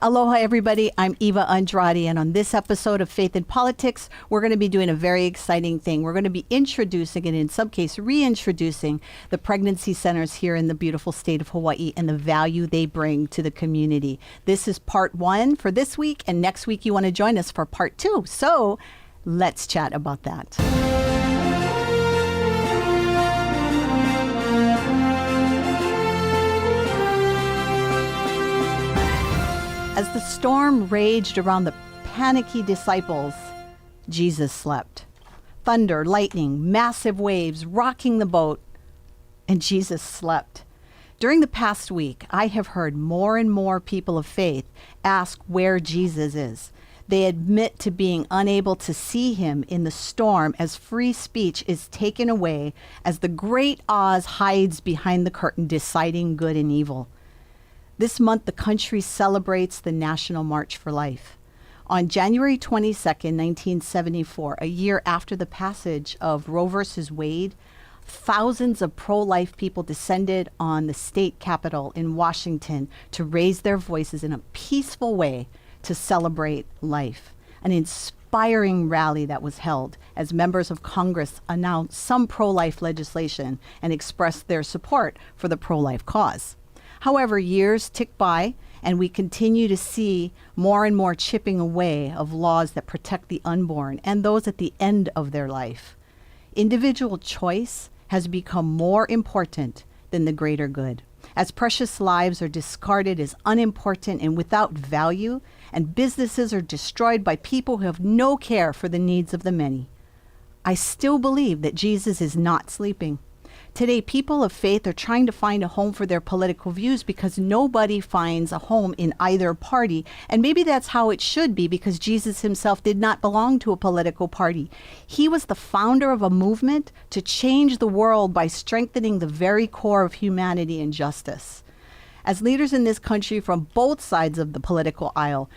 Aloha, everybody. I'm Eva Andrade, and on this episode of Faith in Politics, we're going to be doing a very exciting thing. We're going to be introducing, and in some case, reintroducing the pregnancy centers here in the beautiful state of Hawaii and the value they bring to the community. This is part one for this week, and next week you want to join us for part two. So let's chat about that. As the storm raged around the panicky disciples, Jesus slept. Thunder, lightning, massive waves rocking the boat, and Jesus slept. During the past week, I have heard more and more people of faith ask where Jesus is. They admit to being unable to see him in the storm as free speech is taken away, as the great Oz hides behind the curtain deciding good and evil. This month, the country celebrates the National March for Life. On January 22nd, 1974, a year after the passage of Roe v. Wade, thousands of pro-life people descended on the state capitol in Washington to raise their voices in a peaceful way to celebrate life. An inspiring rally that was held as members of Congress announced some pro-life legislation and expressed their support for the pro-life cause. However, years tick by, and we continue to see more and more chipping away of laws that protect the unborn and those at the end of their life. Individual choice has become more important than the greater good, as precious lives are discarded as unimportant and without value, and businesses are destroyed by people who have no care for the needs of the many. I still believe that Jesus is not sleeping. Today, people of faith are trying to find a home for their political views because nobody finds a home in either party. And maybe that's how it should be, because Jesus himself did not belong to a political party. He was the founder of a movement to change the world by strengthening the very core of humanity and justice. As leaders in this country from both sides of the political aisle,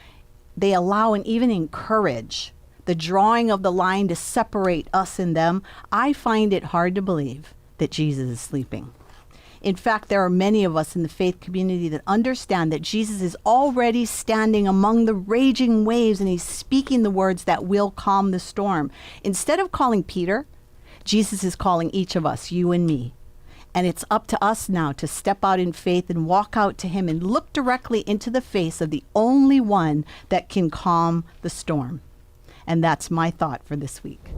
they allow and even encourage the drawing of the line to separate us and them. I find it hard to believe that Jesus is sleeping. In fact, there are many of us in the faith community that understand that Jesus is already standing among the raging waves and he's speaking the words that will calm the storm. Instead of calling Peter, Jesus is calling each of us, you and me. And it's up to us now to step out in faith and walk out to him and look directly into the face of the only one that can calm the storm. And that's my thought for this week.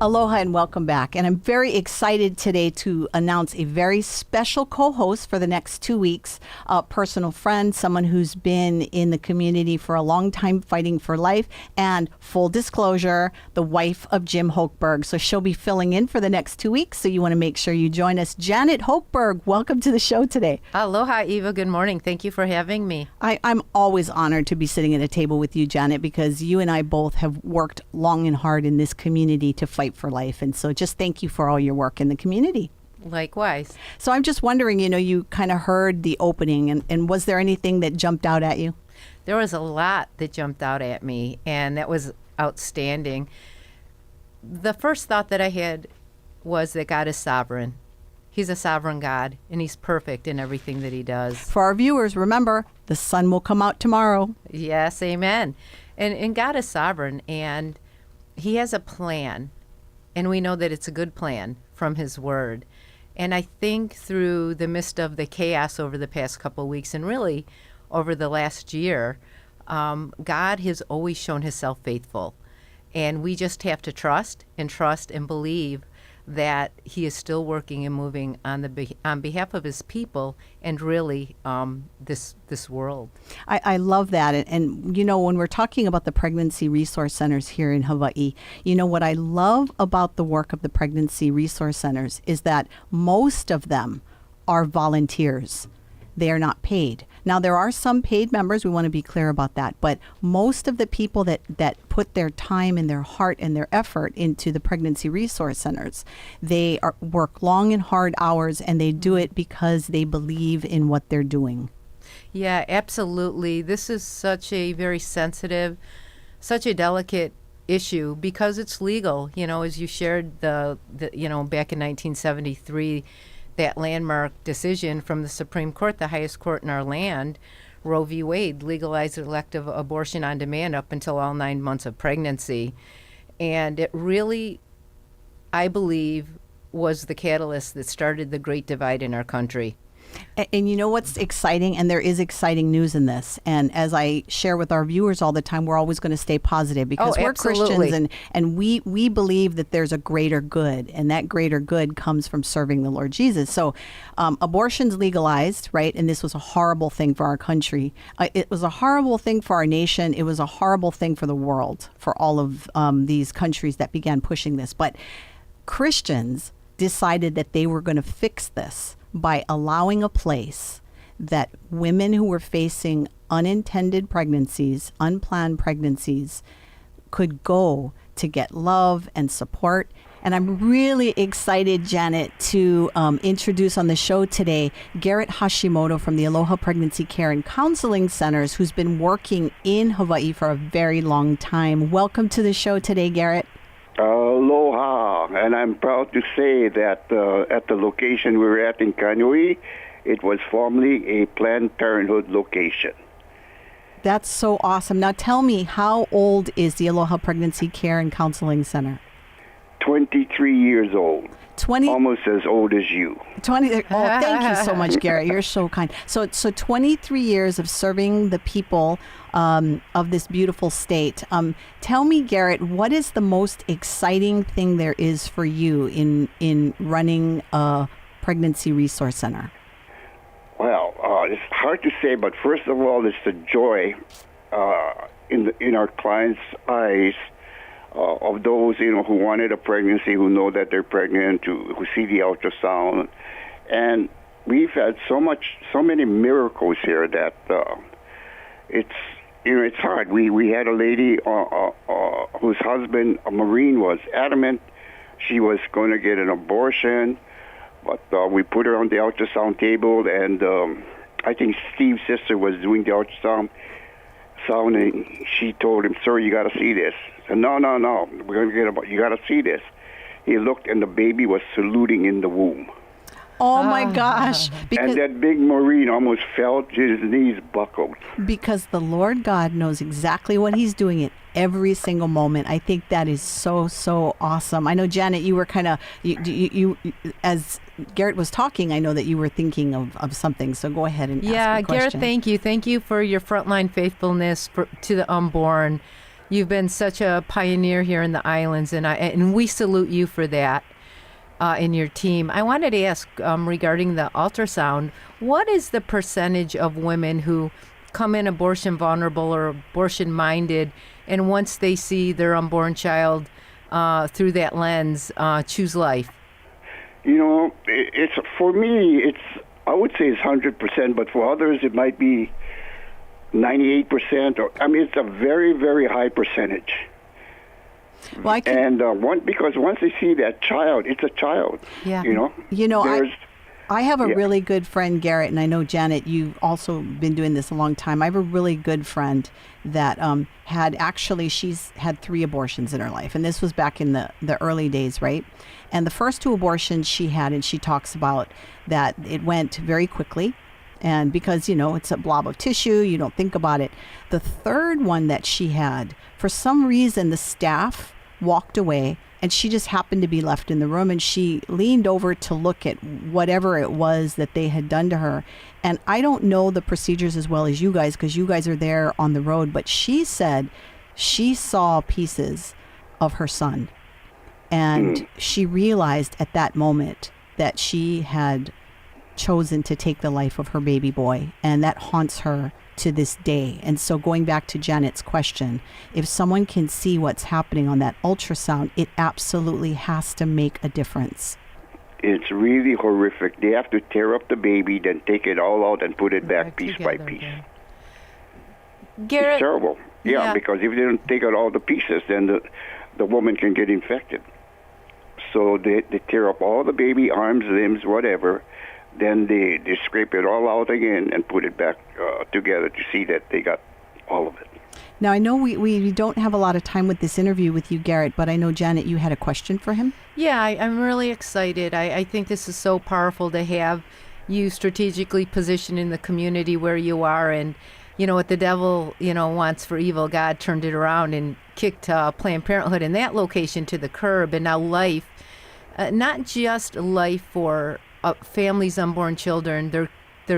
Aloha and welcome back. And I'm very excited today to announce a very special co-host for the next 2 weeks, a personal friend, someone who's been in the community for a long time fighting for life, and full disclosure, the wife of Jim Hochberg. So she'll be filling in for the next 2 weeks. So you want to make sure you join us. Janet Hochberg, welcome to the show today. Aloha, Eva. Good morning. Thank you for having me. I'm always honored to be sitting at a table with you, Janet, because you and I both have worked long and hard in this community to fight for life. And so just thank you for all your work in the community. Likewise. So I'm just wondering, you kind of heard the opening, and was there anything that jumped out at you? There was a lot that jumped out at me, and that was outstanding. The first thought that I had was that God is sovereign. He's a sovereign God, and he's perfect in everything that he does. For our viewers, remember, the sun will come out tomorrow. Yes, amen. And God is sovereign, and he has a plan, and we know that it's a good plan from his word. And I think through the midst of the chaos over the past couple of weeks, and really over the last year, God has always shown himself faithful. And we just have to trust and believe that he is still working and moving on behalf of his people and really this world. I love that. And when we're talking about the pregnancy resource centers here in Hawaii, what I love about the work of the pregnancy resource centers is that most of them are volunteers. They are not paid. Now, there are some paid members. We want to be clear about that. But most of the people that put their time and their heart and their effort into the pregnancy resource centers, they work long and hard hours, and they do it because they believe in what they're doing. Yeah, absolutely. This is such a very sensitive, such a delicate issue because it's legal. As you shared back in 1973, that landmark decision from the Supreme Court, the highest court in our land, Roe v. Wade, legalized elective abortion on demand up until all 9 months of pregnancy. And it really, I believe, was the catalyst that started the Great Divide in our country. And you know what's exciting? And there is exciting news in this. And as I share with our viewers all the time, we're always going to stay positive because we're Christians and we believe that there's a greater good. And that greater good comes from serving the Lord Jesus. So abortion's legalized, right? And this was a horrible thing for our country. It was a horrible thing for our nation. It was a horrible thing for the world, for all of these countries that began pushing this. But Christians decided that they were going to fix this by allowing a place that women who were facing unintended pregnancies, unplanned pregnancies, could go to get love and support. And I'm really excited, Janet, to introduce on the show today Garrett Hashimoto from the Aloha Pregnancy Care and Counseling Centers, who's been working in Hawaii for a very long time. Welcome to the show today, Garrett. Aloha, and I'm proud to say that at the location we were at in Kaneohe, it was formerly a Planned Parenthood location. That's so awesome. Now tell me, how old is the Aloha Pregnancy Care and Counseling Center? 23 years old. 20, almost as old as you. 20. Oh, thank you so much, Garrett. You're so kind. So 23 years of serving the people of this beautiful state. Tell me, Garrett, what is the most exciting thing there is for you in running a pregnancy resource center? Well, it's hard to say, but first of all, it's the joy in our clients' eyes. Of those, who wanted a pregnancy, who know that they're pregnant, who see the ultrasound. And we've had so many miracles here that it's hard. We had a lady whose husband, a Marine, was adamant she was going to get an abortion, but we put her on the ultrasound table, and I think Steve's sister was doing the ultrasound, and she told him, "Sir, you got to see this." Said, no, we're going to you got to see this. He looked, and the baby was saluting in the womb. Oh, my gosh. And that big Marine almost fell, his knees buckled. Because the Lord God knows exactly what he's doing at every single moment. I think that is so, so awesome. I know, Janet, you were kind of, you as Garrett was talking, I know that you were thinking of something. So go ahead and ask your question. Garrett, thank you. Thank you for your frontline faithfulness to the unborn. You've been such a pioneer here in the islands, and we salute you for that in your team. I wanted to ask regarding the ultrasound, what is the percentage of women who come in abortion vulnerable or abortion minded, and once they see their unborn child through that lens, choose life? It's for me, I would say it's 100%, but for others it might be 98%, it's a very, very high percentage. Well, because once they see that child, it's a child. Yeah. I have a really good friend, Garrett, and I know, Janet, you've also been doing this a long time. I have a really good friend that she's had 3 abortions in her life, and this was back in the early days, right? And the first 2 abortions she had, and she talks about that it went very quickly. And because, it's a blob of tissue, you don't think about it. The third one that she had, for some reason, the staff walked away and she just happened to be left in the room, and she leaned over to look at whatever it was that they had done to her. And I don't know the procedures as well as you guys, because you guys are there on the road, but she said she saw pieces of her son. And she realized at that moment that she had chosen to take the life of her baby boy, and that haunts her to this day. And so going back to Janet's question, if someone can see what's happening on that ultrasound, it absolutely has to make a difference. It's really horrific. They have to tear up the baby, then take it all out and put it back piece by piece. Garrett, it's terrible. Yeah, because if they don't take out all the pieces, then the woman can get infected. So they tear up all the baby, arms, limbs, whatever. Then they scrape it all out again and put it back together to see that they got all of it. Now, I know we don't have a lot of time with this interview with you, Garrett, but I know, Janet, you had a question for him? Yeah, I'm really excited. I think this is so powerful to have you strategically positioned in the community where you are. And, you know, what the devil, wants for evil, God turned it around and kicked Planned Parenthood in that location to the curb. And now life, not just life for families, unborn children, their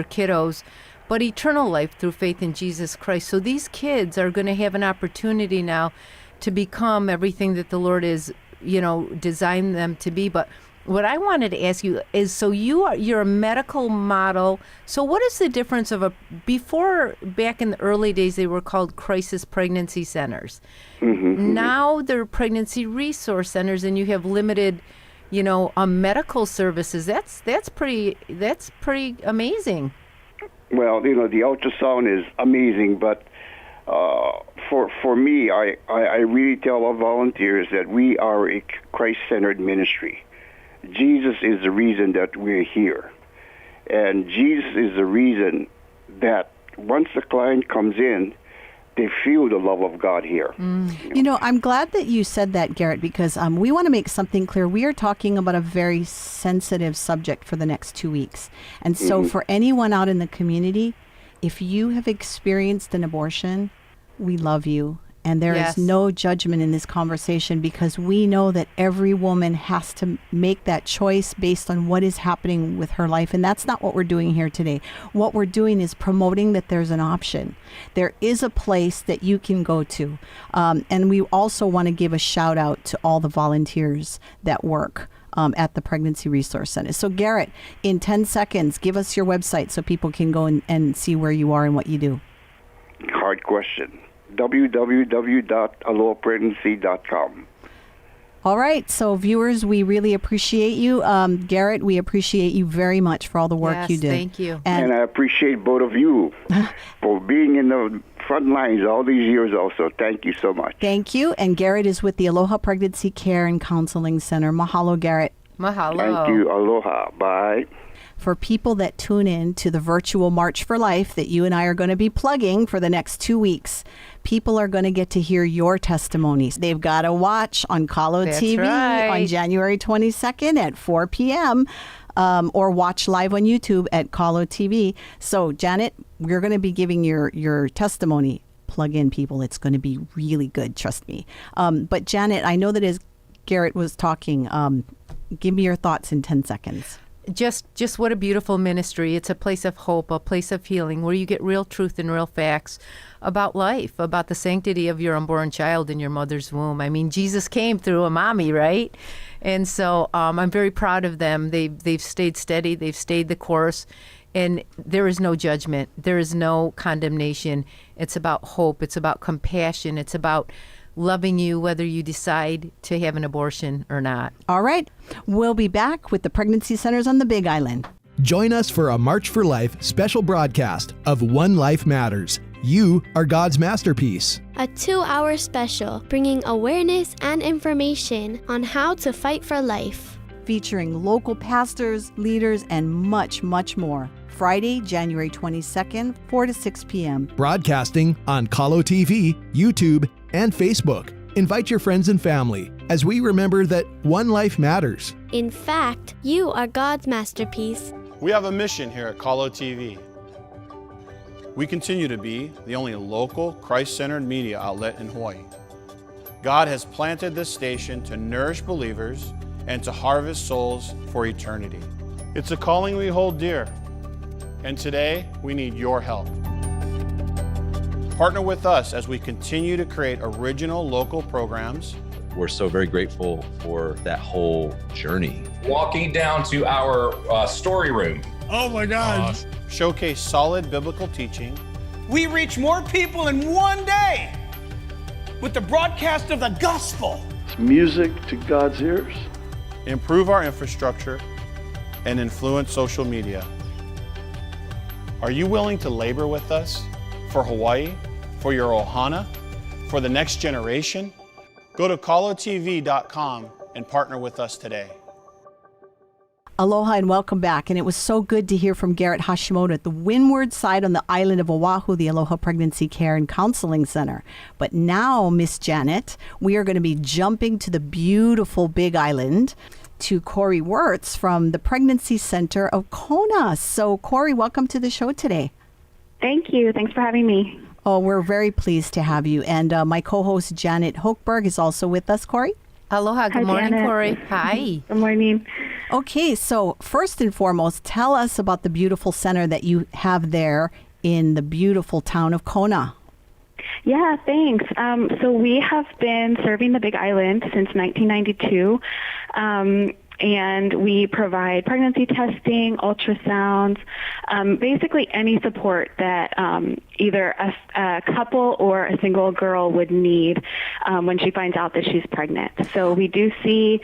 kiddos, but eternal life through faith in Jesus Christ. So these kids are going to have an opportunity now to become everything that the Lord is, designed them to be. But what I wanted to ask you is, so you're a medical model. So what is the difference of back in the early days, they were called crisis pregnancy centers. Mm-hmm. Now they're pregnancy resource centers, and you have limited, medical services. That's pretty amazing. Well, the ultrasound is amazing, but for me, I really tell our volunteers that we are a Christ-centered ministry. Jesus is the reason that we're here. And Jesus is the reason that once the client comes in, they feel the love of God here. I'm glad that you said that, Garrett, because we want to make something clear. We are talking about a very sensitive subject for the next 2 weeks. And so for anyone out in the community, if you have experienced an abortion, we love you. And there is no judgment in this conversation, because we know that every woman has to make that choice based on what is happening with her life. And that's not what we're doing here today. What we're doing is promoting that there's an option. There is a place that you can go to. And we also want to give a shout out to all the volunteers that work at the Pregnancy Resource Center. So Garrett, in 10 seconds, give us your website so people can go and see where you are and what you do. Hard question. www.alohapregnancy.com. All right. So viewers, we really appreciate you. Garrett, we appreciate you very much for all the work you do. Thank you. And I appreciate both of you for being in the front lines all these years also. Thank you so much. Thank you. And Garrett is with the Aloha Pregnancy Care and Counseling Center. Mahalo, Garrett. Mahalo. Thank you. Aloha. Bye. For people that tune in to the virtual March for Life that you and I are going to be plugging for the next 2 weeks, people are going to get to hear your testimonies. They've got to watch on Calo TV on January 22nd at 4 p.m. Or watch live on YouTube at Calo TV. So, Janet, we're going to be giving your testimony. Plug in, people. It's going to be really good. Trust me. But, Janet, I know that as Garrett was talking, give me your thoughts in 10 seconds. Just what a beautiful ministry. It's a place of hope, a place of healing, where you get real truth and real facts about life, about the sanctity of your unborn child in your mother's womb. I mean, Jesus came through a mommy, right? And so I'm very proud of them. They've stayed steady. They've stayed the course. And there is no judgment. There is no condemnation. It's about hope. It's about compassion. It's about loving you whether you decide to have an abortion or not. All right. We'll be back with the pregnancy centers on the Big Island. Join us for a March for Life special broadcast of One Life Matters. You are God's masterpiece. A 2-hour special bringing awareness and information on how to fight for life. Featuring local pastors, leaders, and much, much more. Friday, January 22nd, 4 to 6 p.m. Broadcasting on Calo TV, YouTube, and Facebook. Invite your friends and family as we remember that one life matters. In fact, you are God's masterpiece. We have a mission here at Calo TV. We continue to be the only local Christ-centered media outlet in Hawaii. God has planted this station to nourish believers and to harvest souls for eternity. It's a calling we hold dear, and today we need your help. Partner with us as we continue to create original local programs. We're so very grateful for that whole journey. Walking down to our story room. Oh my God. Showcase solid biblical teaching. We reach more people in one day with the broadcast of the gospel. It's music to God's ears. Improve our infrastructure and influence social media. Are you willing to labor with us for Hawaii, for your ohana, for the next generation? Go to calotv.com and partner with us today. Aloha and welcome back. And it was so good to hear from Garrett Hashimoto at the windward side on the island of Oahu, the Aloha Pregnancy Care and Counseling Center. But now, Miss Janet, we are going to be jumping to the beautiful Big Island to Corey Wirtz from the Pregnancy Center of Kona. So, Corey, welcome to the show today. Thank you. Thanks for having me. Oh, we're very pleased to have you. And my co-host, Janet Hochberg, is also with us, Corey. Aloha. Good morning, Janet. Corey. Hi. Good morning. Okay, so first and foremost, tell us about the beautiful center that you have there in the beautiful town of Kona. Yeah, thanks. So we have been serving the Big Island since 1992. And we provide pregnancy testing, ultrasounds, basically any support that either a couple or a single girl would need when she finds out that she's pregnant. So we do see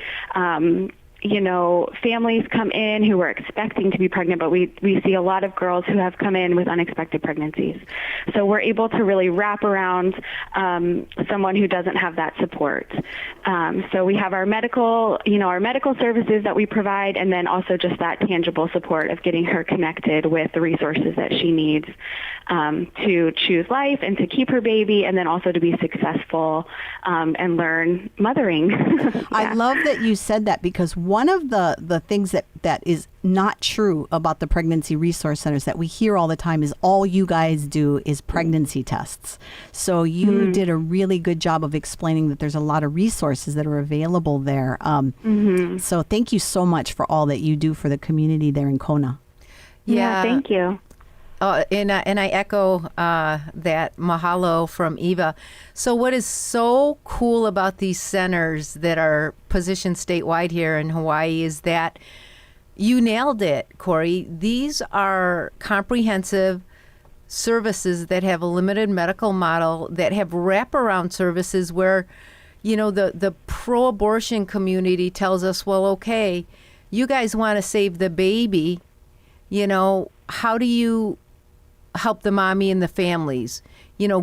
families come in who are expecting to be pregnant, but we see a lot of girls who have come in with unexpected pregnancies. So we're able to really wrap around someone who doesn't have that support. So we have our medical services that we provide, and then also just that tangible support of getting her connected with the resources that she needs to choose life and to keep her baby, and then also to be successful and learn mothering. Yeah. I love that you said that, because one of the things that is not true about the pregnancy resource centers that we hear all the time is all you guys do is pregnancy tests. So you did a really good job of explaining that there's a lot of resources that are available there. So thank you so much for all that you do for the community there in Kona. Yeah, thank you. And I echo that mahalo from Eva. So what is so cool about these centers that are positioned statewide here in Hawaii is that you nailed it, Corey. These are comprehensive services that have a limited medical model, that have wraparound services where, the pro-abortion community tells us, well, okay, you guys want to save the baby, how do you help the mommy and the families?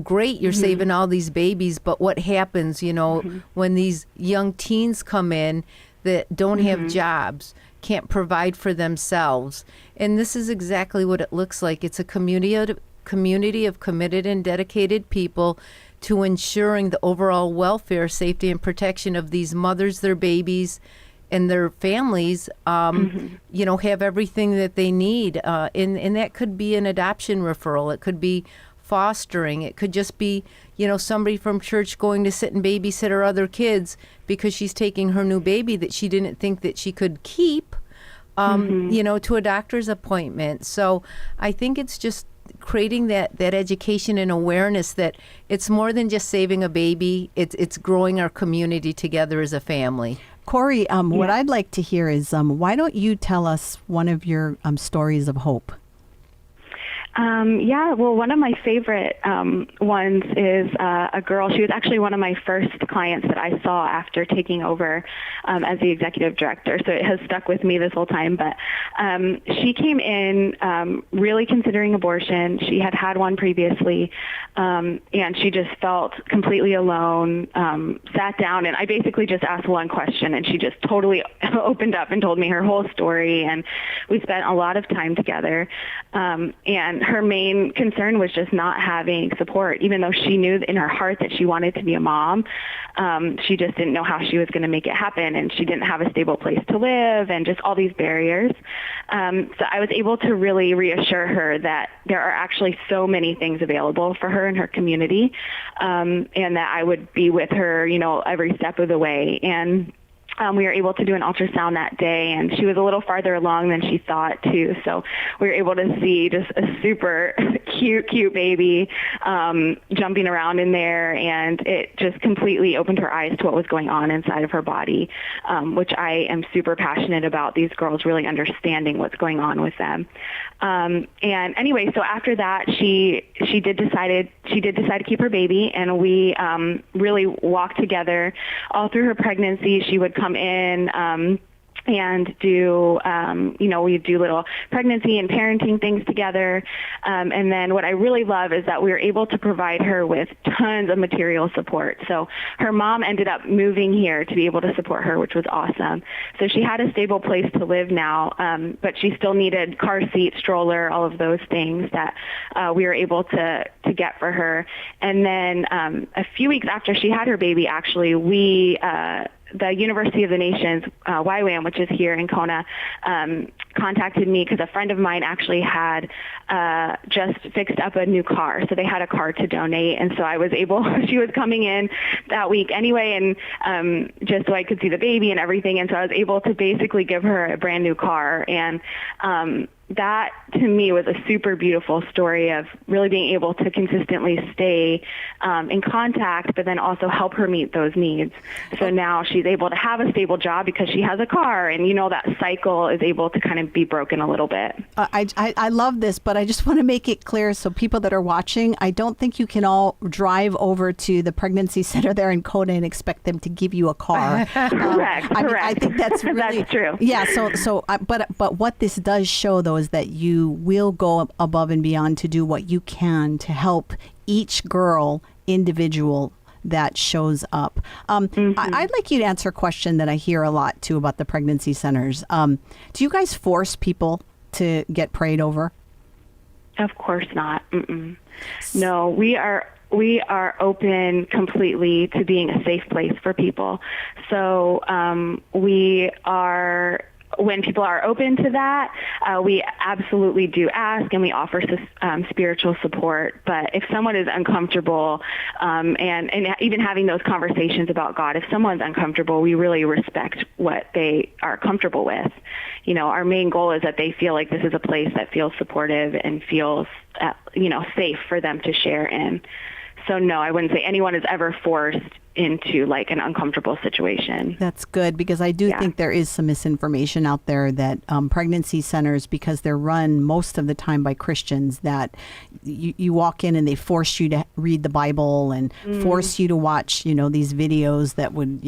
Great, you're saving all these babies, but what happens, when these young teens come in that don't have jobs, can't provide for themselves? And this is exactly what it looks like. It's a community of committed and dedicated people to ensuring the overall welfare, safety, and protection of these mothers, their babies, and their families, have everything that they need. And that could be an adoption referral. It could be fostering. It could just be, somebody from church going to sit and babysit her other kids because she's taking her new baby that she didn't think that she could keep, to a doctor's appointment. So I think it's just creating that education and awareness that it's more than just saving a baby. It's growing our community together as a family. Corey, what I'd like to hear is why don't you tell us one of your stories of hope? Well, one of my favorite ones is a girl. She was actually one of my first clients that I saw after taking over as the executive director. So it has stuck with me this whole time. But she came in really considering abortion. She had had one previously, and she just felt completely alone, sat down, and I basically just asked one question, and she just totally opened up and told me her whole story. And we spent a lot of time together. And her main concern was just not having support, even though she knew in her heart that she wanted to be a mom. She just didn't know how she was going to make it happen, and she didn't have a stable place to live and just all these barriers. So I was able to really reassure her that there are actually so many things available for her in her community, and that I would be with her, every step of the way. And we were able to do an ultrasound that day, and she was a little farther along than she thought, too. So we were able to see just a super cute baby jumping around in there, and it just completely opened her eyes to what was going on inside of her body, which I am super passionate about, these girls really understanding what's going on with them. And anyway, so after that, she did decide to keep her baby, and we really walked together all through her pregnancy. She would come in and do, we do little pregnancy and parenting things together. And then what I really love is that we were able to provide her with tons of material support. So her mom ended up moving here to be able to support her, which was awesome. So she had a stable place to live now, but she still needed car seat, stroller, all of those things that we were able to get for her. And then a few weeks after she had her baby, actually, the University of the Nations, YWAM, which is here in Kona, contacted me because a friend of mine actually had just fixed up a new car. So they had a car to donate. And so I was able, she was coming in that week anyway, and just so I could see the baby and everything. And so I was able to basically give her a brand new car. And that to me was a super beautiful story of really being able to consistently stay in contact, but then also help her meet those needs. So now she's able to have a stable job because she has a car, and that cycle is able to kind of be broken a little bit. I love this, but I just want to make it clear so people that are watching, I don't think you can all drive over to the pregnancy center there in Kona and expect them to give you a car. Correct. I think that's really that's true. Yeah. But what this does show though is that you will go above and beyond to do what you can to help each girl individual that shows up. I'd like you to answer a question that I hear a lot too about the pregnancy centers. Do you guys force people to get prayed over? Of course not. No, we are open completely to being a safe place for people. So we are. When people are open to that, we absolutely do ask, and we offer spiritual support. But if someone is uncomfortable, and even having those conversations about God, if someone's uncomfortable, we really respect what they are comfortable with. Our main goal is that they feel like this is a place that feels supportive and feels, safe for them to share in. So no, I wouldn't say anyone is ever forced into like an uncomfortable situation. That's good, because I do think there is some misinformation out there that pregnancy centers, because they're run most of the time by Christians, that you walk in and they force you to read the Bible and force you to watch, these videos that would,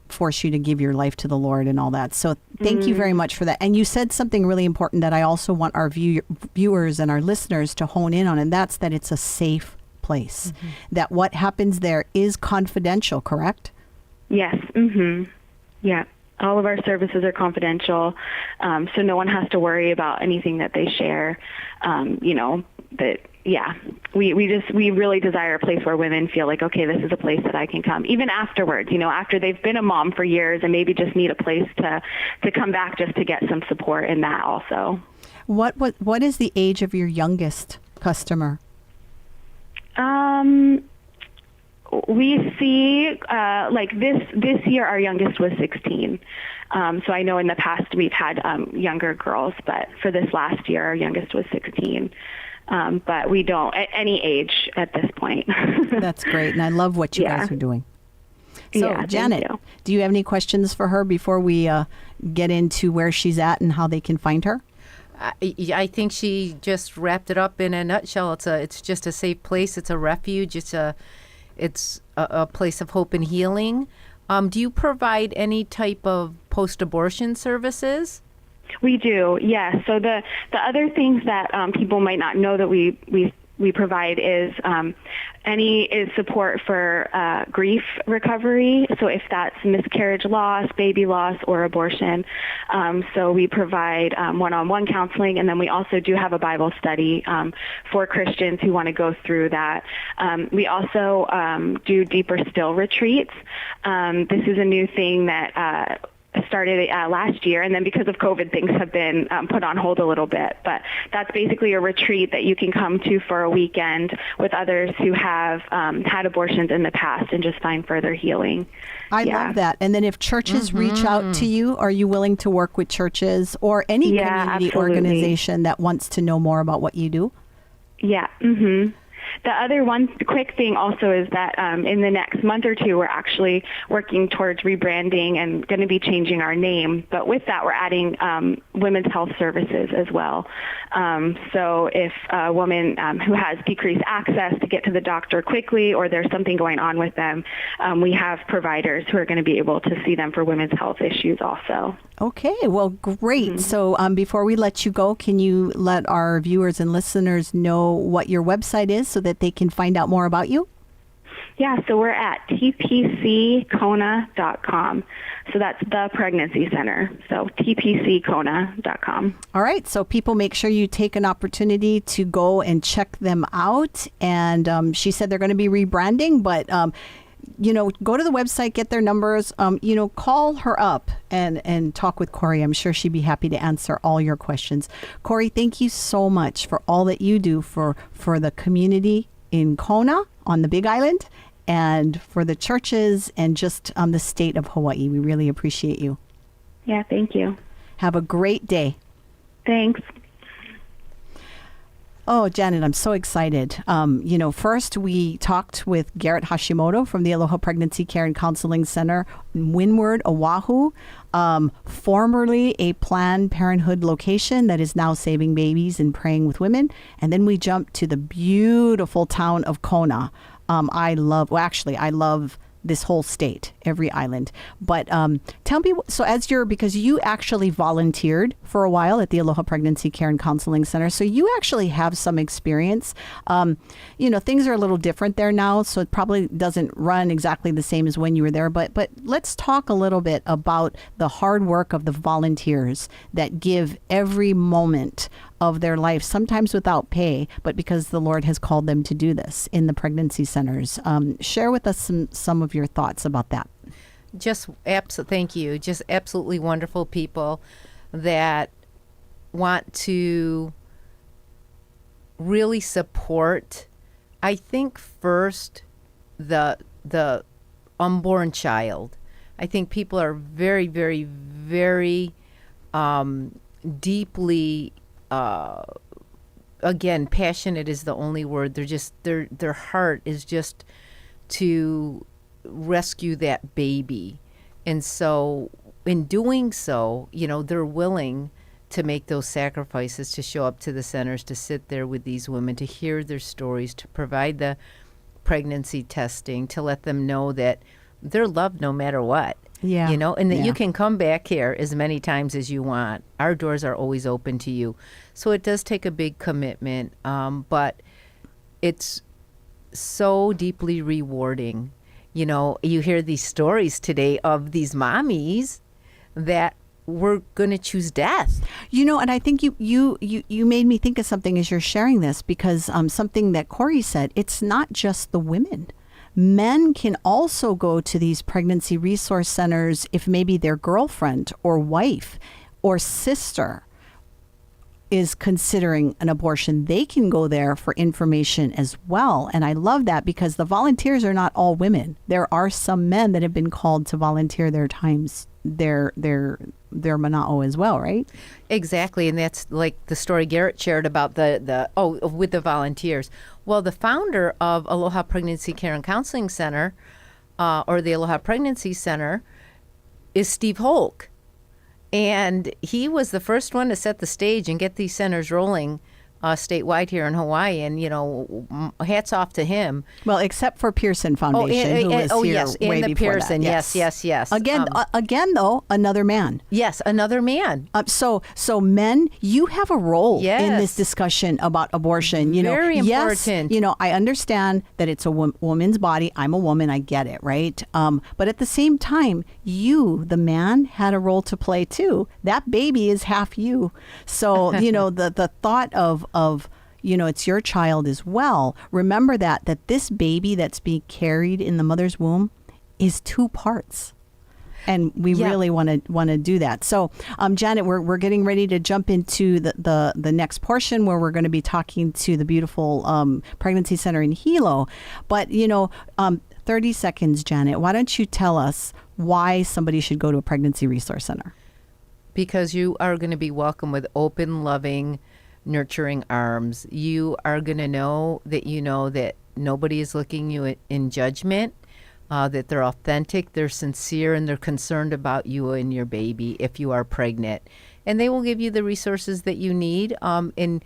force you to give your life to the Lord and all that. So thank you very much for that. And you said something really important that I also want our viewers and our listeners to hone in on, and that's that it's a safe place, that what happens there is confidential, correct? Yes. Yeah. All of our services are confidential, so no one has to worry about anything that they share. We really desire a place where women feel like, okay, this is a place that I can come, even afterwards, after they've been a mom for years and maybe just need a place to come back just to get some support in that also. What is the age of your youngest customer? We see, this year our youngest was 16. So I know in the past we've had younger girls, but for this last year our youngest was 16. But we don't, at any age at this point. That's great. And I love what you guys are doing. So Janet, do you have any questions for her before we get into where she's at and how they can find her? I think she just wrapped it up in a nutshell. It's just a safe place. It's a refuge. It's a place of hope and healing. Do you provide any type of post-abortion services? We do, yes. So the other things that people might not know that we provide is support for grief recovery. So if that's miscarriage loss, baby loss, or abortion. So we provide one-on-one counseling, and then we also do have a Bible study for Christians who want to go through that. We also do deeper still retreats. This is a new thing that started last year, and then because of COVID, things have been put on hold a little bit. But that's basically a retreat that you can come to for a weekend with others who have had abortions in the past and just find further healing. I love that. And then if churches reach out to you, are you willing to work with churches or any community absolutely. Organization that wants to know more about what you do? Yeah. The other one quick thing also is that in the next month or two, we're actually working towards rebranding and going to be changing our name. But with that, we're adding women's health services as well. So if a woman who has decreased access to get to the doctor quickly, or there's something going on with them, we have providers who are going to be able to see them for women's health issues also. Okay, well, great. So before we let you go, can you let our viewers and listeners know what your website is so that they can find out more about you? Yeah, so we're at tpckona.com. So that's the pregnancy center. So tpckona.com. All right. So people, make sure you take an opportunity to go and check them out. And she said they're going to be rebranding, but go to the website, get their numbers, call her up and talk with Corey. I'm sure she'd be happy to answer all your questions. Corey, thank you so much for all that you do for the community in Kona on the Big Island and for the churches and just the state of Hawaii. We really appreciate you. Yeah, thank you. Have a great day. Thanks. Oh, Janet, I'm so excited. First we talked with Garrett Hashimoto from the Aloha Pregnancy Care and Counseling Center in Windward, Oahu, formerly a Planned Parenthood location that is now saving babies and praying with women. And then we jumped to the beautiful town of Kona. I love this whole state, every island. But tell me, because you actually volunteered for a while at the Aloha Pregnancy Care and Counseling Center, so you actually have some experience. Things are a little different there now, so it probably doesn't run exactly the same as when you were there. But let's talk a little bit about the hard work of the volunteers that give every moment of their life, sometimes without pay, but because the Lord has called them to do this in the pregnancy centers. Share with us some of your thoughts about that. Thank you. Just absolutely wonderful people that want to really support, I think, first the unborn child. I think people are very, very, very deeply again, passionate is the only word. Their heart is just to rescue that baby. And so in doing so, they're willing to make those sacrifices, to show up to the centers, to sit there with these women, to hear their stories, to provide the pregnancy testing, to let them know that they're loved no matter what. Yeah. And that you can come back here as many times as you want. Our doors are always open to you. So it does take a big commitment, but it's so deeply rewarding. You hear these stories today of these mommies that were going to choose death. And I think you made me think of something as you're sharing this, because something that Corey said, it's not just the women. Men can also go to these pregnancy resource centers if maybe their girlfriend or wife or sister is considering an abortion. They can go there for information as well. And I love that, because the volunteers are not all women. There are some men that have been called to volunteer their times, their mana'o as well, right? Exactly. And that's like the story Garrett shared about with the volunteers. Well, the founder of Aloha Pregnancy Care and Counseling Center, or the Aloha Pregnancy Center, is Steve Holk. And he was the first one to set the stage and get these centers rolling statewide here in Hawaii. And, hats off to him. Well, except for Pearson Foundation, who was here yes, way and the before Pearson, that. Yes. Again, though, another man. Yes, another man. So men, you have a role Yes. in this discussion about abortion. Very important. Yes, I understand that it's a woman's body. I'm a woman. I get it, right? But at the same time, you, the man, had a role to play too. That baby is half you. So, the thought of it's your child as well. Remember that this baby that's being carried in the mother's womb is two parts. And we really want to do that. So, Janet, we're getting ready to jump into the next portion where we're going to be talking to the beautiful pregnancy center in Hilo. But 30 seconds, Janet. Why don't you tell us why somebody should go to a pregnancy resource center? Because you are going to be welcomed with open, loving, nurturing arms. You are going to know that nobody is looking you in judgment, that they're authentic, they're sincere, and they're concerned about you and your baby if you are pregnant. And they will give you the resources that you need and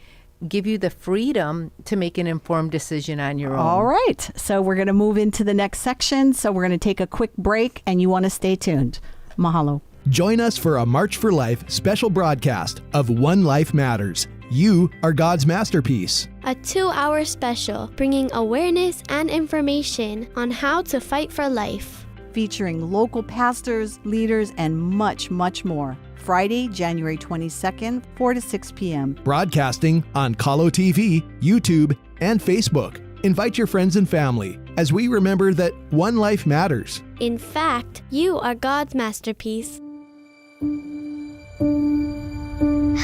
give you the freedom to make an informed decision on your own. All right. So we're going to move into the next section. So we're going to take a quick break, and you want to stay tuned. Mahalo. Join us for a March for Life special broadcast of One Life Matters. You are God's masterpiece. A 2-hour special bringing awareness and information on how to fight for life. Featuring local pastors, leaders, and much, much more. Friday, January 22nd, 4 to 6 p.m. Broadcasting on Calo TV, YouTube, and Facebook. Invite your friends and family as we remember that one life matters. In fact, you are God's masterpiece.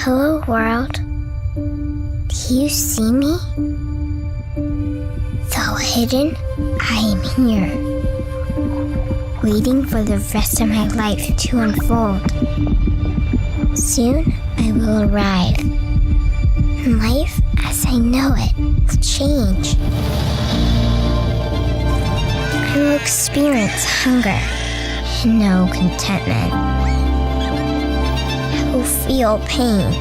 Hello, world. Do you see me? Though hidden, I am here, waiting for the rest of my life to unfold. Soon I will arrive, and life as I know it will change. I will experience hunger and no contentment. I will feel pain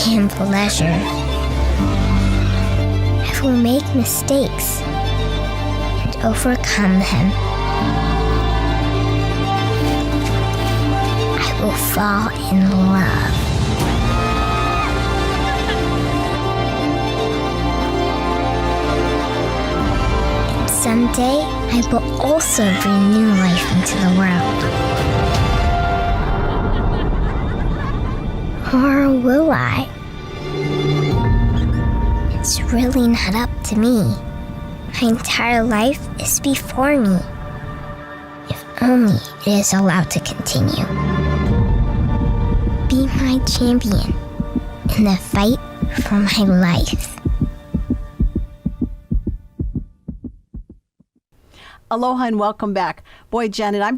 and pleasure. I will make mistakes and overcome them. I will fall in love. And someday I will also bring new life into the world. Or will I? It's really not up to me. My entire life is before me. If only it is allowed to continue. Be my champion in the fight for my life. Aloha and welcome back. Boy, Janet, I'm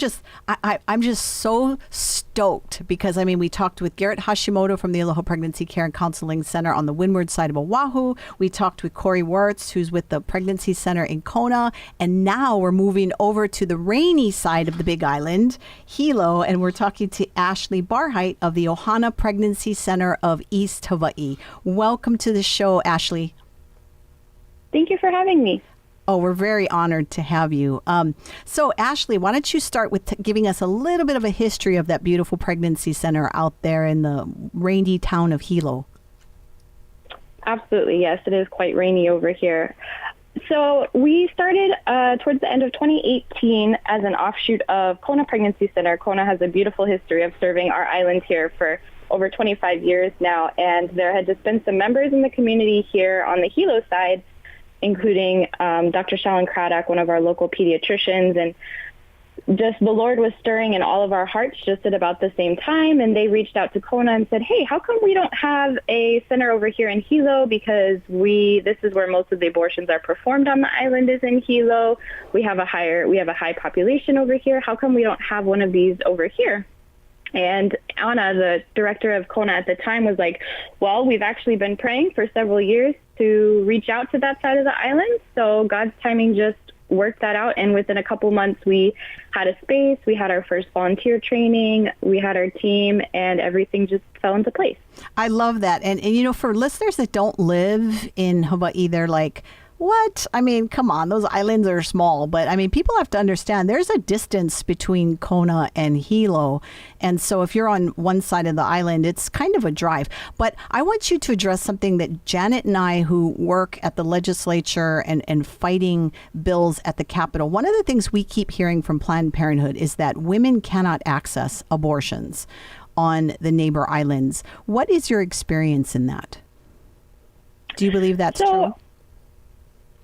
just so stoked because, we talked with Garrett Hashimoto from the Aloha Pregnancy Care and Counseling Center on the windward side of Oahu. We talked with Corey Wirtz, who's with the Pregnancy Center in Kona. And now we're moving over to the rainy side of the Big Island, Hilo, and we're talking to Ashley Barheit of the Ohana Pregnancy Center of East Hawaii. Welcome to the show, Ashley. Thank you for having me. Oh, we're very honored to have you. So, Ashley, why don't you start with giving us a little bit of a history of that beautiful pregnancy center out there in the rainy town of Hilo? Absolutely, yes. It is quite rainy over here. So we started towards the end of 2018 as an offshoot of Kona Pregnancy Center. Kona has a beautiful history of serving our island here for over 25 years now, and there had just been some members in the community here on the Hilo side, including Dr. Shalon Craddock, one of our local pediatricians, and just the Lord was stirring in all of our hearts just at about the same time, and they reached out to Kona and said, hey, how come we don't have a center over here in Hilo, because this is where most of the abortions are performed on the island is in Hilo. We have a high population over here. How come we don't have one of these over here? And Anna, the director of Kona at the time, was like, well, we've actually been praying for several years to reach out to that side of the island. So God's timing just worked that out. And within a couple months, we had a space. We had our first volunteer training. We had our team, and everything just fell into place. I love that. And for listeners that don't live in Hawaii, they're like, what? Come on, those islands are small. But people have to understand there's a distance between Kona and Hilo. And so if you're on one side of the island, it's kind of a drive. But I want you to address something that Janet and I, who work at the legislature and fighting bills at the Capitol, one of the things we keep hearing from Planned Parenthood is that women cannot access abortions on the neighbor islands. What is your experience in that? Do you believe that's true?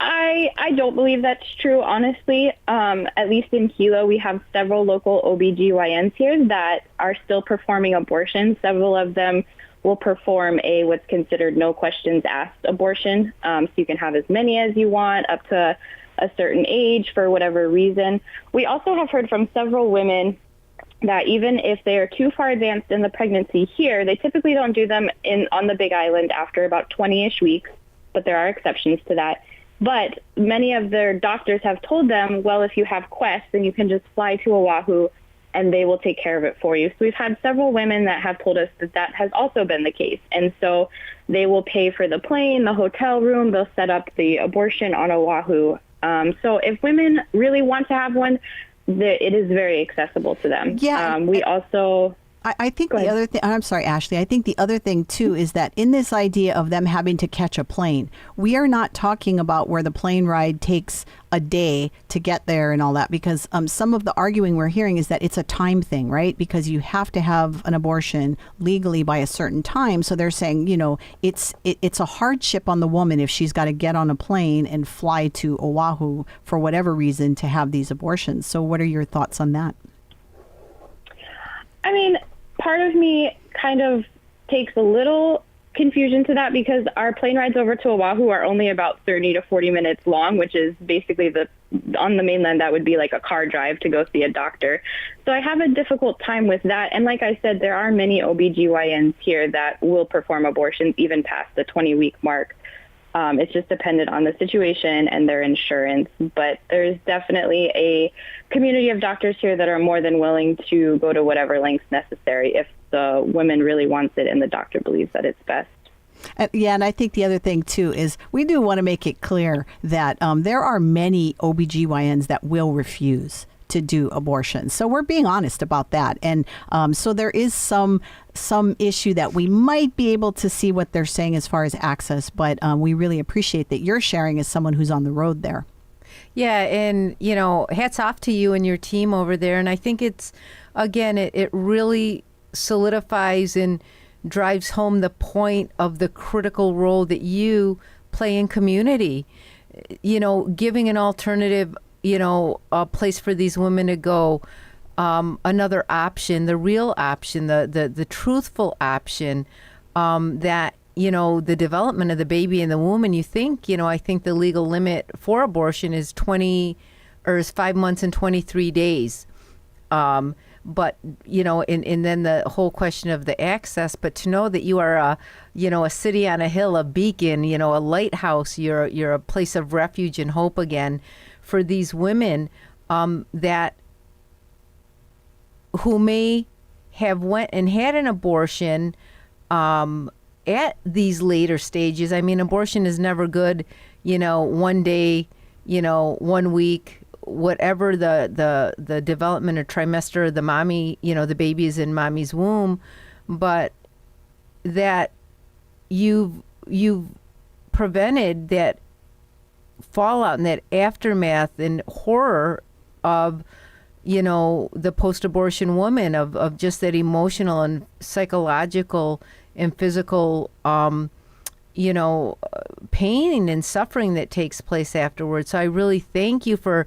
I don't believe that's true, honestly. At least in Hilo, we have several local OBGYNs here that are still performing abortions. Several of them will perform what's considered no questions asked abortion. So you can have as many as you want up to a certain age for whatever reason. We also have heard from several women that even if they are too far advanced in the pregnancy here, they typically don't do them on the Big Island after about 20-ish weeks, but there are exceptions to that. But many of their doctors have told them, well, if you have Quest, then you can just fly to Oahu and they will take care of it for you. So we've had several women that have told us that that has also been the case. And so they will pay for the plane, the hotel room, they'll set up the abortion on Oahu. So if women really want to have one, it is very accessible to them. Yeah. We also... I think the other thing, I'm sorry, Ashley, I think the other thing too is that in this idea of them having to catch a plane, we are not talking about where the plane ride takes a day to get there and all that, because some of the arguing we're hearing is that it's a time thing, right? Because you have to have an abortion legally by a certain time. So they're saying, you know, it's a hardship on the woman if she's got to get on a plane and fly to Oahu for whatever reason to have these abortions. So what are your thoughts on that? I mean, part of me kind of takes a little confusion to that because our plane rides over to Oahu are only about 30 to 40 minutes long, which is basically on the mainland, that would be like a car drive to go see a doctor. So I have a difficult time with that. And like I said, there are many OBGYNs here that will perform abortions even past the 20-week mark. It's just dependent on the situation and their insurance. But there's definitely a community of doctors here that are more than willing to go to whatever lengths necessary if the woman really wants it and the doctor believes that it's best. Yeah, and I think the other thing, too, is we do want to make it clear that there are many OBGYNs that will refuse to do abortions. So we're being honest about that. And so there is some issue that we might be able to see what they're saying as far as access, but we really appreciate that you're sharing as someone who's on the road there. Yeah, and, you know, hats off to you and your team over there. And I think it's, again, it really solidifies and drives home the point of the critical role that you play in community. You know, giving an alternative, you know, a place for these women to go, another option, the real option, the truthful option, that, you know, the development of the baby in the womb. And you think, you know, I think the legal limit for abortion is 5 months and 23 days. But, you know, and then the whole question of the access, but to know that you are a city on a hill, a beacon, you know, a lighthouse, you're a place of refuge and hope again for these women that who may have went and had an abortion at these later stages. I mean, abortion is never good, you know, one day, you know, 1 week, whatever the development or trimester, the mommy, you know, the baby is in mommy's womb, but that you've prevented that fallout and that aftermath and horror of, you know, the post-abortion woman, of just that emotional and psychological and physical, you know, pain and suffering that takes place afterwards. So I really thank you for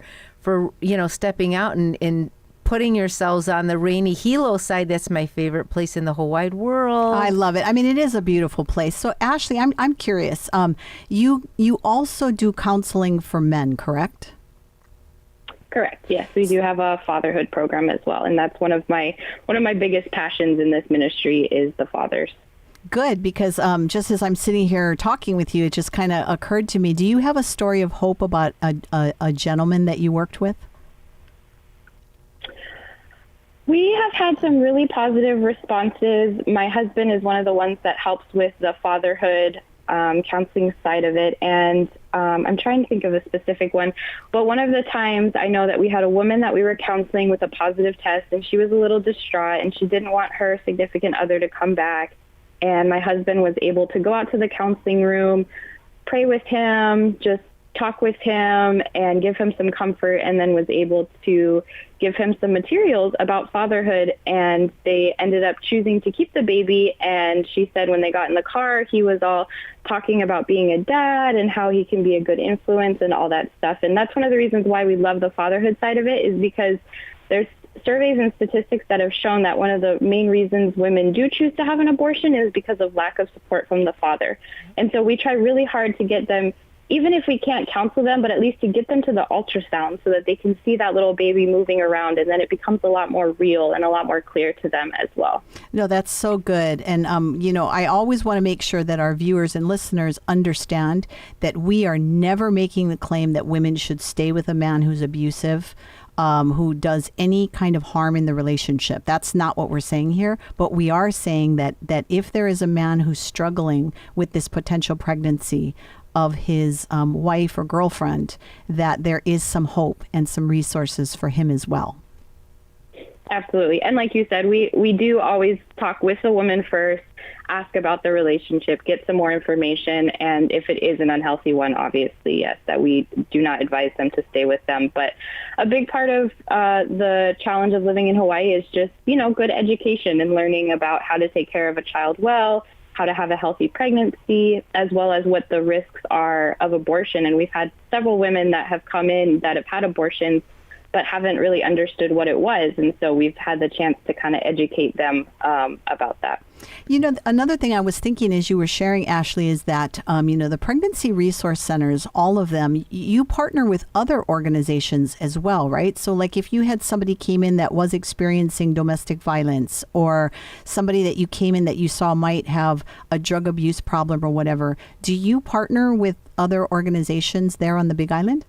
you know, stepping out and putting yourselves on the rainy Hilo side. That's my favorite place in the whole wide world. I love it. I mean, it is a beautiful place. So Ashley, I'm curious. You also do counseling for men, correct? Correct. Yes, we do have a fatherhood program as well, and that's one of my biggest passions in this ministry is the fathers. Good, because just as I'm sitting here talking with you, it just kind of occurred to me. Do you have a story of hope about a gentleman that you worked with? We have had some really positive responses. My husband is one of the ones that helps with the fatherhood counseling side of it, and I'm trying to think of a specific one. But one of the times I know that we had a woman that we were counseling with a positive test, and she was a little distraught, and she didn't want her significant other to come back. And my husband was able to go out to the counseling room, pray with him, just talk with him and give him some comfort, and then was able to give him some materials about fatherhood. And they ended up choosing to keep the baby. And she said when they got in the car, he was all talking about being a dad and how he can be a good influence and all that stuff. And that's one of the reasons why we love the fatherhood side of it, is because there's surveys and statistics that have shown that one of the main reasons women do choose to have an abortion is because of lack of support from the father. And so we try really hard to get them even if we can't counsel them, but at least to get them to the ultrasound so that they can see that little baby moving around, and then it becomes a lot more real and a lot more clear to them as well. No, that's so good. And, I always want to make sure that our viewers and listeners understand that we are never making the claim that women should stay with a man who's abusive, who does any kind of harm in the relationship. That's not what we're saying here. But we are saying that if there is a man who's struggling with this potential pregnancy of his wife or girlfriend, that there is some hope and some resources for him as well. Absolutely. And like you said, we do always talk with the woman first, ask about the relationship, get some more information. And if it is an unhealthy one, obviously, yes, that we do not advise them to stay with them. But a big part of the challenge of living in Hawaii is just, good education and learning about how to take care of a child well, how to have a healthy pregnancy, as well as what the risks are of abortion. And we've had several women that have come in that have had abortions but haven't really understood what it was. And so we've had the chance to kind of educate them about that. Another thing I was thinking as you were sharing, Ashley, is that, the pregnancy resource centers, all of them, you partner with other organizations as well, right? So like if you had somebody came in that was experiencing domestic violence, or somebody that you came in that you saw might have a drug abuse problem or whatever, do you partner with other organizations there on the Big Island?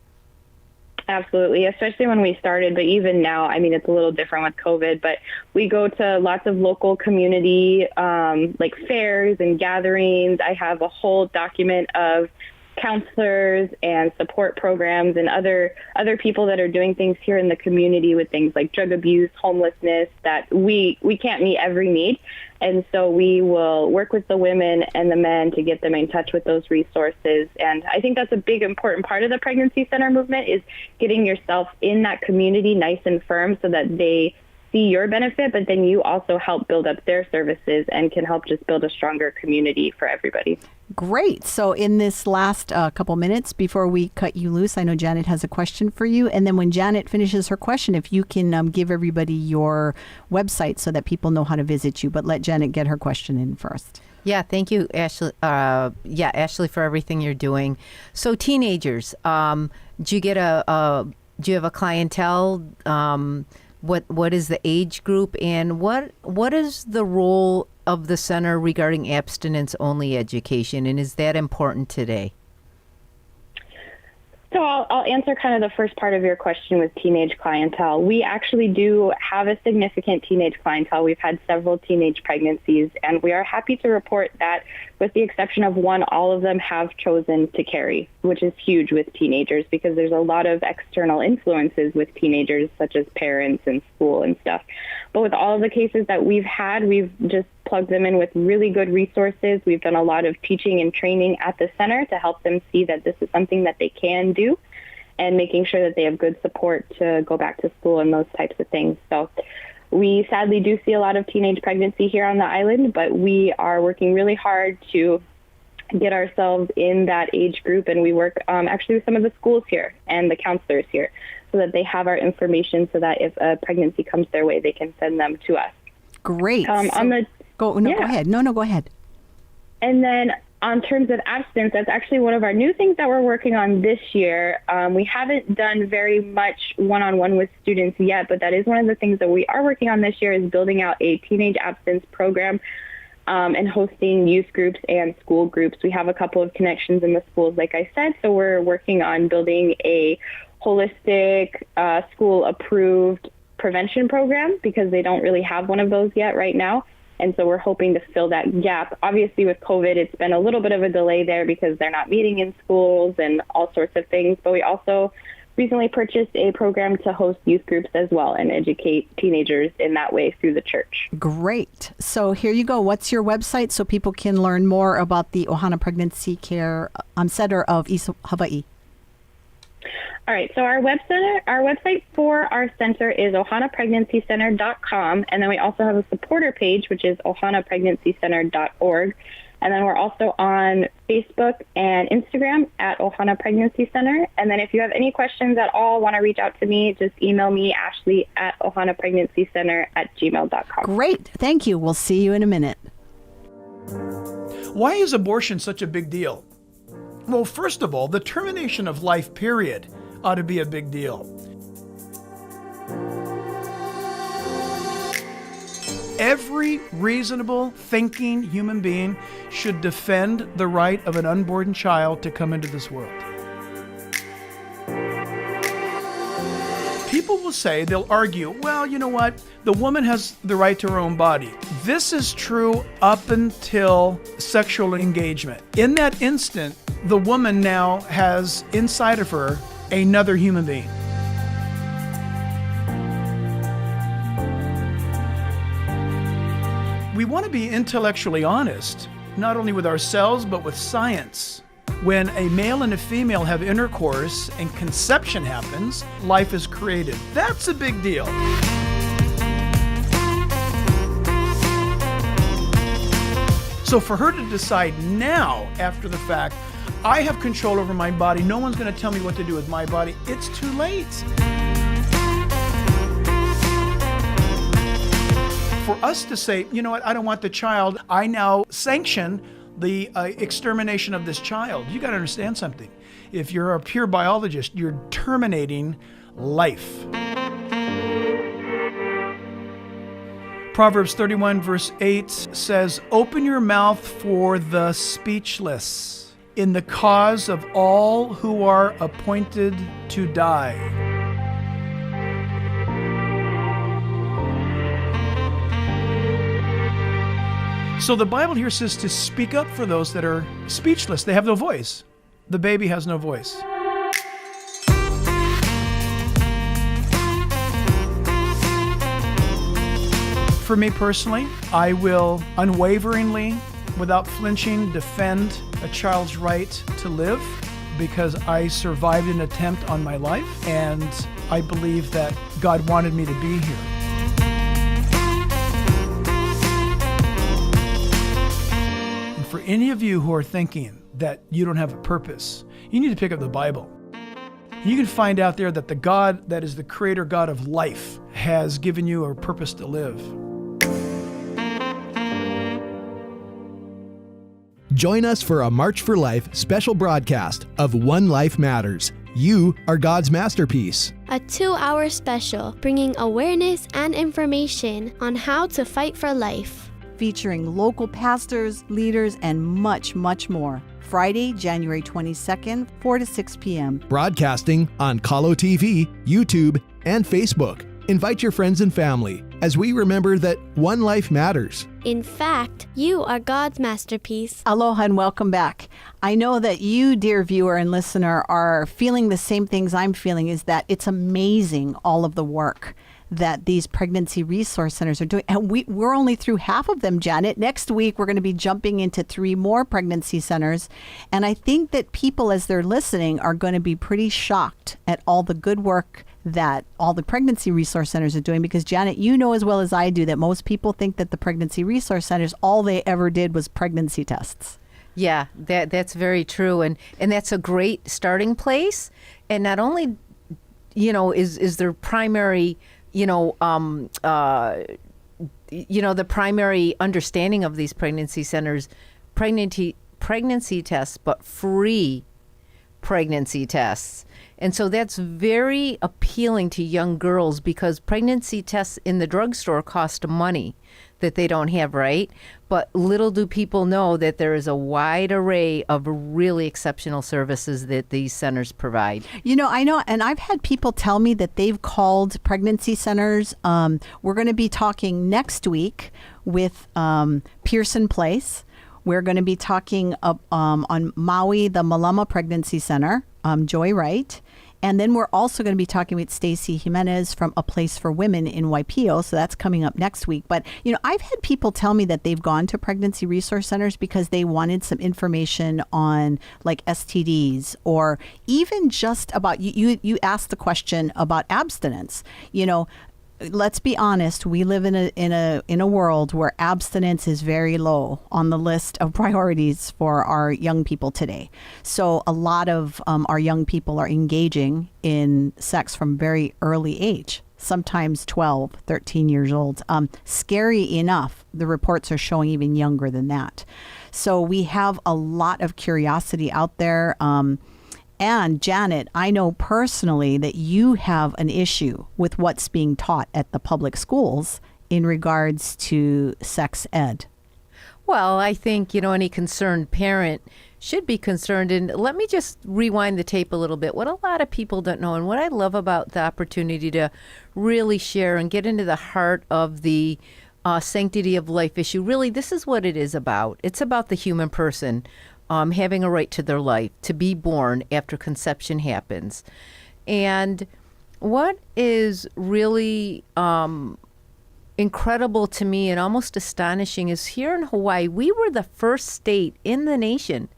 Absolutely, especially when we started, but even now, it's a little different with COVID, but we go to lots of local community, like fairs and gatherings. I have a whole document of counselors and support programs and other people that are doing things here in the community with things like drug abuse, homelessness, that we can't meet every need. And so we will work with the women and the men to get them in touch with those resources. And I think that's a big, important part of the pregnancy center movement, is getting yourself in that community nice and firm so that they see your benefit, but then you also help build up their services and can help just build a stronger community for everybody. Great. So in this last couple minutes before we cut you loose, I know Janet has a question for you. And then when Janet finishes her question, if you can give everybody your website so that people know how to visit you. But let Janet get her question in first. Yeah, thank you, Ashley. Ashley, for everything you're doing. So teenagers, do you have a clientele? What is the age group, and what is the role of the center regarding abstinence-only education, and is that important today? So I'll answer kind of the first part of your question with teenage clientele. We actually do have a significant teenage clientele. We've had several teenage pregnancies, and we are happy to report that, with the exception of one, all of them have chosen to carry, which is huge with teenagers because there's a lot of external influences with teenagers, such as parents and school and stuff. But with all of the cases that we've had, we've just plugged them in with really good resources. We've done a lot of teaching and training at the center to help them see that this is something that they can do, and making sure that they have good support to go back to school and those types of things. So we sadly do see a lot of teenage pregnancy here on the island, but we are working really hard to get ourselves in that age group, and we work actually with some of the schools here and the counselors here so that they have our information so that if a pregnancy comes their way, they can send them to us. Great. Go ahead. No, go ahead. And then on terms of abstinence, that's actually one of our new things that we're working on this year. We haven't done very much one-on-one with students yet, but that is one of the things that we are working on this year, is building out a teenage abstinence program and hosting youth groups and school groups. We have a couple of connections in the schools, like I said, so we're working on building a holistic, school-approved prevention program because they don't really have one of those yet right now. And so we're hoping to fill that gap. Obviously, with COVID, it's been a little bit of a delay there because they're not meeting in schools and all sorts of things. But we also recently purchased a program to host youth groups as well and educate teenagers in that way through the church. Great. So here you go. What's your website so people can learn more about the Ohana Pregnancy Care Center of East Hawaii? All right, so our website for our center is ohanapregnancycenter.com, and then we also have a supporter page, which is ohanapregnancycenter.org. And then we're also on Facebook and Instagram at Ohana Pregnancy Center. And then if you have any questions at all, want to reach out to me, just email me, Ashley, at ohanapregnancycenter@gmail.com. Great. Thank you. We'll see you in a minute. Why is abortion such a big deal? Well, first of all, the termination of life, period, ought to be a big deal. Every reasonable, thinking human being should defend the right of an unborn child to come into this world. People will say, they'll argue, well, you know what? The woman has the right to her own body. This is true up until sexual engagement. In that instant, the woman now has inside of her another human being. We want to be intellectually honest, not only with ourselves, but with science. When a male and a female have intercourse and conception happens, life is created. That's a big deal. So for her to decide now, after the fact, I have control over my body, no one's going to tell me what to do with my body, it's too late. For us to say, you know what, I don't want the child, I now sanction the extermination of this child. You got to understand something. If you're a pure biologist, you're terminating life. Proverbs 31 verse 8 says, "Open your mouth for the speechless in the cause of all who are appointed to die." So the Bible here says to speak up for those that are speechless. They have no voice. The baby has no voice. For me personally, I will unwaveringly, without flinching, defend a child's right to live because I survived an attempt on my life, and I believe that God wanted me to be here. For any of you who are thinking that you don't have a purpose, you need to pick up the Bible. You can find out there that the God that is the creator God of life has given you a purpose to live. Join us for a March for Life special broadcast of One Life Matters. You are God's masterpiece. A 2-hour special bringing awareness and information on how to fight for life. Featuring local pastors, leaders, and much, much more. Friday, January 22nd, 4 to 6 p.m. Broadcasting on Calo TV, YouTube, and Facebook. Invite your friends and family as we remember that one life matters. In fact, you are God's masterpiece. Aloha and welcome back. I know that you, dear viewer and listener, are feeling the same things I'm feeling, is that it's amazing all of the work that these pregnancy resource centers are doing. And we're only through half of them, Janet. Next week, we're going to be jumping into 3 more pregnancy centers. And I think that people, as they're listening, are going to be pretty shocked at all the good work that all the pregnancy resource centers are doing. Because, Janet, you know as well as I do that most people think that the pregnancy resource centers, all they ever did was pregnancy tests. Yeah, that's very true. And that's a great starting place. And not only, is their primary the primary understanding of these pregnancy centers, pregnancy tests, but free pregnancy tests. And so that's very appealing to young girls because pregnancy tests in the drugstore cost money that they don't have, right? But little do people know that there is a wide array of really exceptional services that these centers provide. I know, and I've had people tell me that they've called pregnancy centers. We're going to be talking next week with Pearson Place. We're going to be talking on Maui, the Malama Pregnancy Center, Joy Wright. And then we're also going to be talking with Stacy Jimenez from A Place for Women in Waipio. So that's coming up next week. But, I've had people tell me that they've gone to pregnancy resource centers because they wanted some information on like STDs, or even just about, you asked the question about abstinence. Let's be honest, we live in a world where abstinence is very low on the list of priorities for our young people today. So a lot of our young people are engaging in sex from very early age. sometimes 12, 13 years old. Scary enough, the reports are showing even younger than that. So we have a lot of curiosity out there. And Janet, I know personally that you have an issue with what's being taught at the public schools in regards to sex ed. Well, I think, any concerned parent should be concerned. And let me just rewind the tape a little bit. What a lot of people don't know, and what I love about the opportunity to really share and get into the heart of the sanctity of life issue, really, this is what it is about. It's about the human person having a right to their life, to be born after conception happens. And what is really incredible to me and almost astonishing is here in Hawaii, we were the first state in the nation,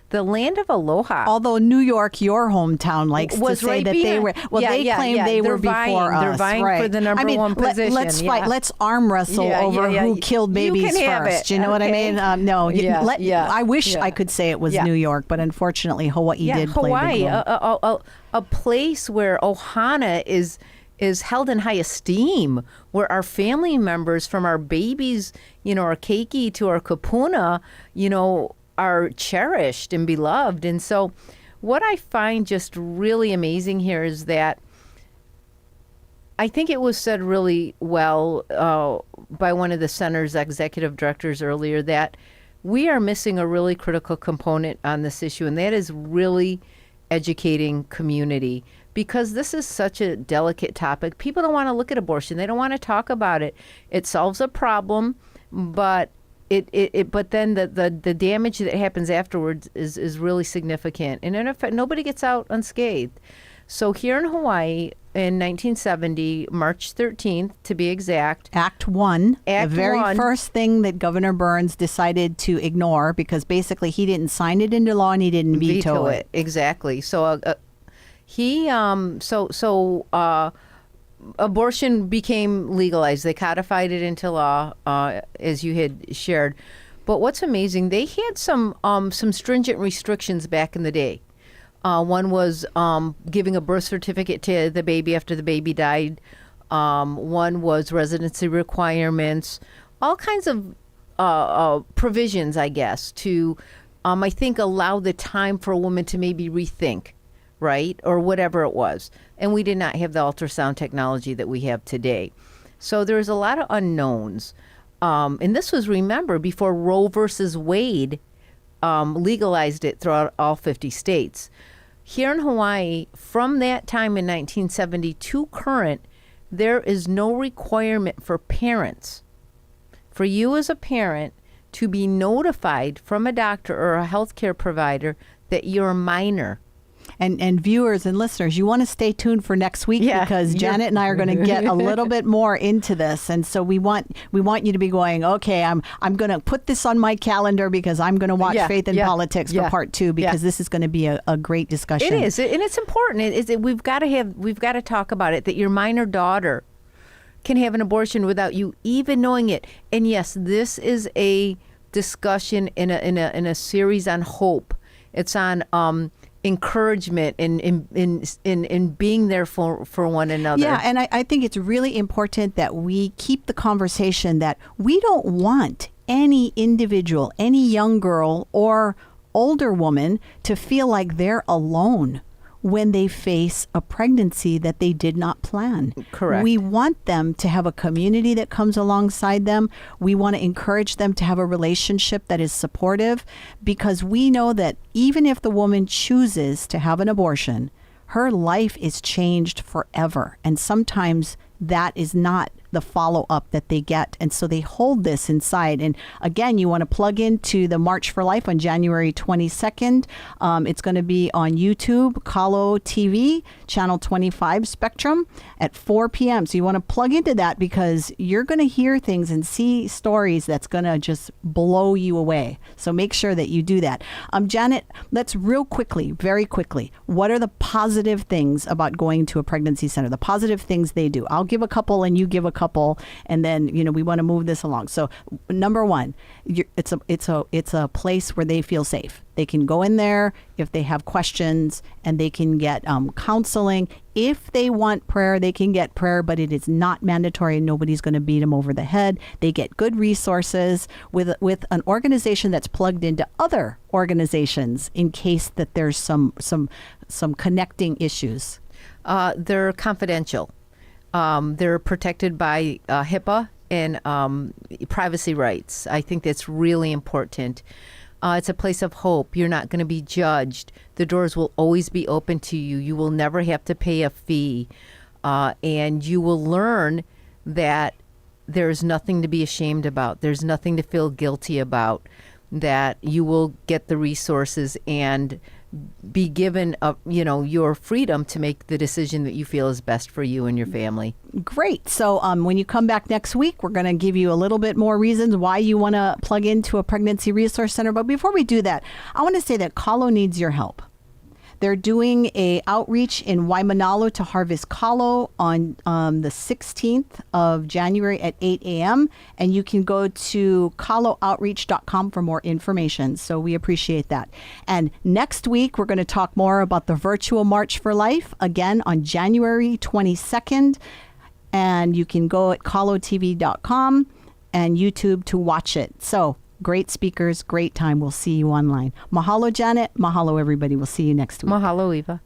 the land of aloha. Although New York, your hometown, likes was to say right that they were. Well, yeah, they claim they were before us. They're vying right. for the number one position. Let's fight. Let's arm wrestle over who killed babies you can first. Have it. You know what I mean? No. I wish I could say it was New York, but unfortunately, Hawaii did play a big role. A place where ohana is held in high esteem, where our family members, from our babies, our keiki to our kupuna, are cherished and beloved. And so what I find just really amazing here is that I think it was said really well by one of the center's executive directors earlier that we are missing a really critical component on this issue, and that is really educating community, because this is such a delicate topic. People don't want to look at abortion. They don't want to talk about it. It solves a problem, but but then the damage that happens afterwards is really significant. And in effect, nobody gets out unscathed. So here in Hawaii in 1970, March 13th to be exact. Act 1, Act the very 1. first thing that Governor Burns decided to ignore, because basically he didn't sign it into law and he didn't veto it. Exactly. So abortion became legalized. They codified it into law, as you had shared. But what's amazing, they had some stringent restrictions back in the day. One was giving a birth certificate to the baby after the baby died. One was residency requirements, all kinds of provisions, I guess, to, I think, allow the time for a woman to maybe rethink, right? Or whatever it was. And we did not have the ultrasound technology that we have today. So there's a lot of unknowns. And this was, remember, before Roe versus Wade legalized it throughout all 50 states. Here in Hawaii, from that time in 1970 to current, there is no requirement for parents, for you as a parent, to be notified from a doctor or a healthcare provider that you're a minor. And viewers and listeners, you want to stay tuned for next week, because Janet and I are going to get a little bit more into this. And so we want you to be going, okay, I'm going to put this on my calendar because I'm going to watch Faith and Politics for part 2, because this is going to be a great discussion. It is, and it's important. We've got to talk about it, that your minor daughter can have an abortion without you even knowing it. And yes, this is a discussion in a series on hope. It's on encouragement in being there for one another. Yeah, and I think it's really important that we keep the conversation that we don't want any individual, any young girl or older woman to feel like they're alone when they face a pregnancy that they did not plan. Correct. We want them to have a community that comes alongside them. We want to encourage them to have a relationship that is supportive, because we know that even if the woman chooses to have an abortion, her life is changed forever. And sometimes that is not the follow-up that they get. And so they hold this inside. And again, you want to plug into the March for Life on January 22nd. It's going to be on YouTube, Kalo TV, Channel 25 Spectrum at 4 p.m. So you want to plug into that, because you're going to hear things and see stories that's going to just blow you away. So make sure that you do that. Janet, let's very quickly, what are the positive things about going to a pregnancy center, the positive things they do? I'll give a couple and you give a couple couple, and then we want to move this along. So number one, it's a place where they feel safe. They can go in there if they have questions, and they can get counseling. If they want prayer, they can get prayer, but it is not mandatory, and nobody's going to beat them over the head. They get good resources with an organization that's plugged into other organizations in case that there's some connecting issues. They're confidential. They're protected by HIPAA and privacy rights. I think that's really important. It's a place of hope. You're not going to be judged. The doors will always be open to you. You will never have to pay a fee. And you will learn that there's nothing to be ashamed about. There's nothing to feel guilty about. That you will get the resources and be given your freedom to make the decision that you feel is best for you and your family. Great. So when you come back next week, we're going to give you a little bit more reasons why you want to plug into a pregnancy resource center. But before we do that, I want to say that Kahlo needs your help. They're doing a outreach in Waimanalo to harvest kalo on the 16th of January at 8 a.m. And you can go to kahlooutreach.com for more information. So we appreciate that. And next week, we're going to talk more about the virtual March for Life again on January 22nd. And you can go at kahlotv.com and YouTube to watch it. So great speakers, great time. We'll see you online. Mahalo, Janet. Mahalo, everybody. We'll see you next week. Mahalo, Eva.